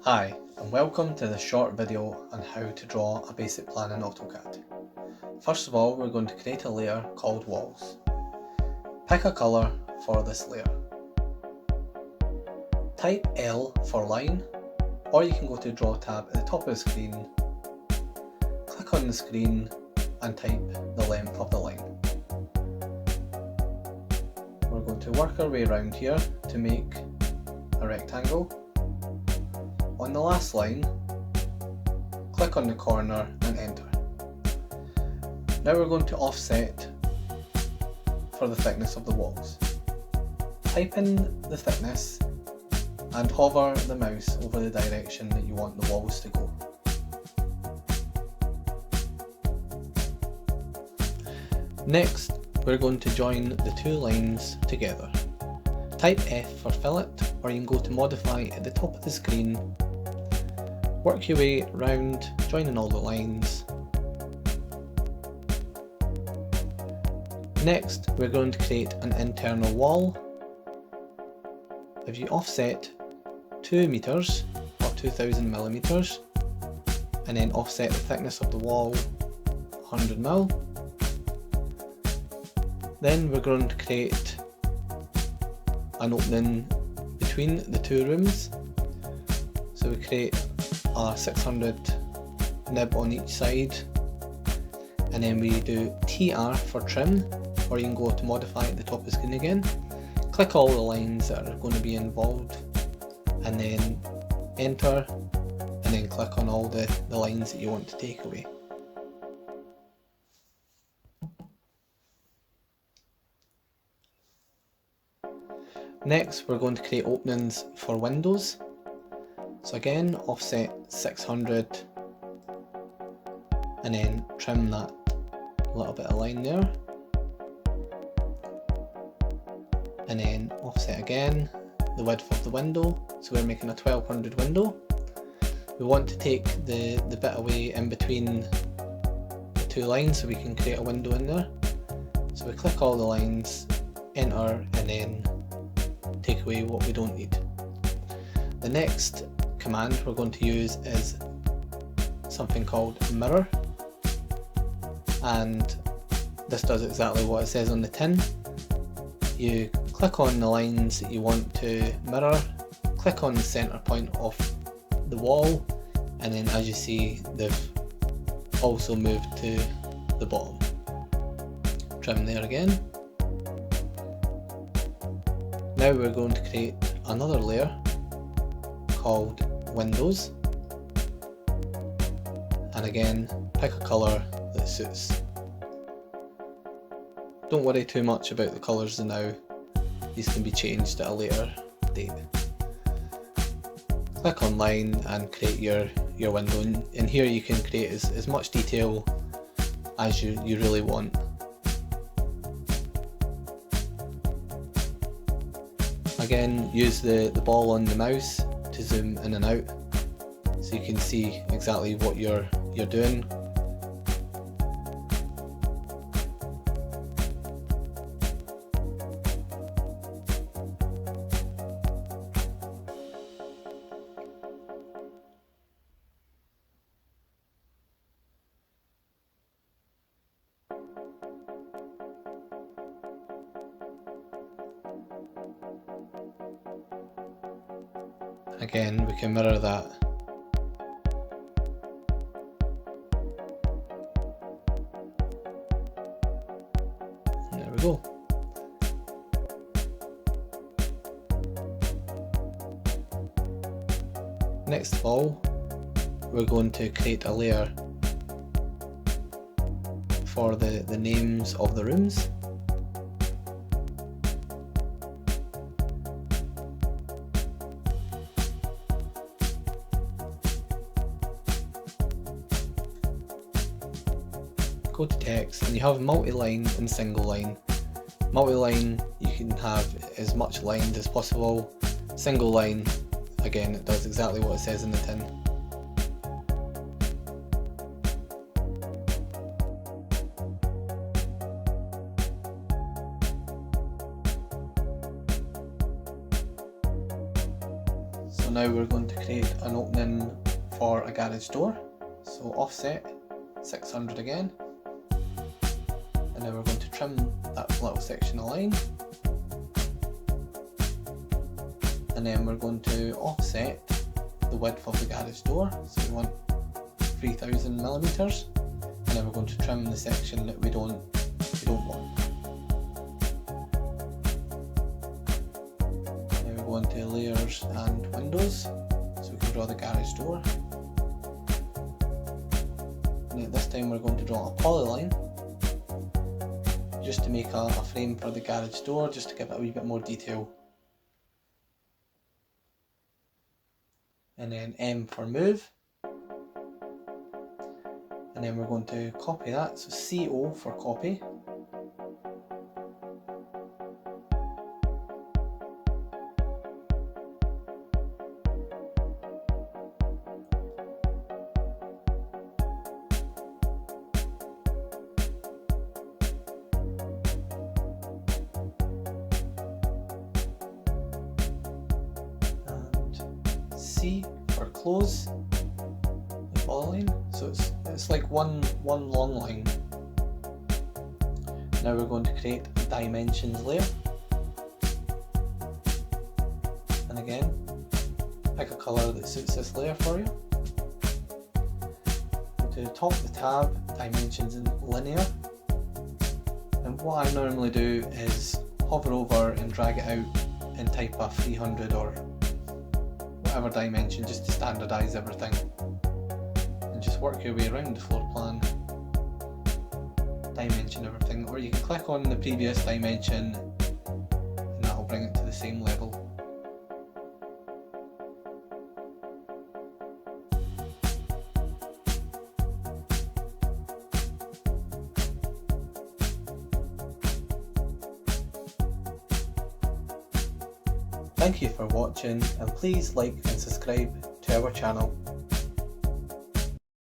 Hi, and welcome to this short video on how to draw a basic plan in AutoCAD. First of all, we're going to create a layer called walls. Pick a colour for this layer. Type L for line, or you can go to Draw tab at the top of the screen, click on the screen and type the length of the line. We're going to work our way around here to make a rectangle. On the last line, click on the corner and enter. Now we're going to offset for the thickness of the walls. Type in the thickness and hover the mouse over the direction that you want the walls to go. Next, we're going to join the two lines together. Type F for fillet, or you can go to modify at the top of the screen. Work your way round, joining all the lines. Next, we're going to create an internal wall. If you offset 2 meters or 2000 millimeters, and then offset the thickness of the wall 100 mil, then we're going to create an opening between the two rooms. So we create a 600 nib on each side, and then we do TR for trim, or you can go to modify at the top of the screen again. Click all the lines that are going to be involved, and then enter, and then click on all the lines that you want to take away. Next, we're going to create openings for windows. So again, offset 600 and then trim that little bit of line there. And then offset again the width of the window. So we're making a 1200 window. We want to take the bit away in between the two lines so we can create a window in there. So we click all the lines, enter, and then take away what we don't need. The next command we're going to use is something called mirror, and this does exactly what it says on the tin. You click on the lines that you want to mirror, click on the center point of the wall, and then as you see, they've also moved to the bottom. Trim there again. Now we're going to create another layer called windows, and again pick a colour that suits. Don't worry too much about the colours now, these can be changed at a later date. Click on line and create your window, and here you can create as much detail as you really want. Again, use the ball on the mouse to zoom in and out so you can see exactly what you're doing. Again, we can mirror that. And there we go. Next of all, we're going to create a layer for the names of the rooms. Go to text, and you have multi-line and single line. Multi-line, you can have as much lined as possible. Single line, again, it does exactly what it says in the tin. So now we're going to create an opening for a garage door. So offset 600 again, and then we're going to trim that little section of line, and then we're going to offset the width of the garage door, so we want 3000 millimeters, and then we're going to trim the section that we don't want. Then we go into layers and windows, so we can draw the garage door. And this time we're going to draw a polyline, just to make a frame for the garage door, just to give it a wee bit more detail. And then M for move. And then we're going to copy that, so CO for copy. C for close the polyline, so it's like one long line. Now we're going to create a dimensions layer, and again pick a colour that suits this layer for you. Go to the top of the tab, dimensions in linear, and what I normally do is hover over and drag it out and type a 300 or whatever dimension, just to standardise everything, and just work your way around the floor plan, dimension everything, or you can click on the previous dimension and that will bring it to the same level. Thank you for watching, and please like and subscribe to our channel.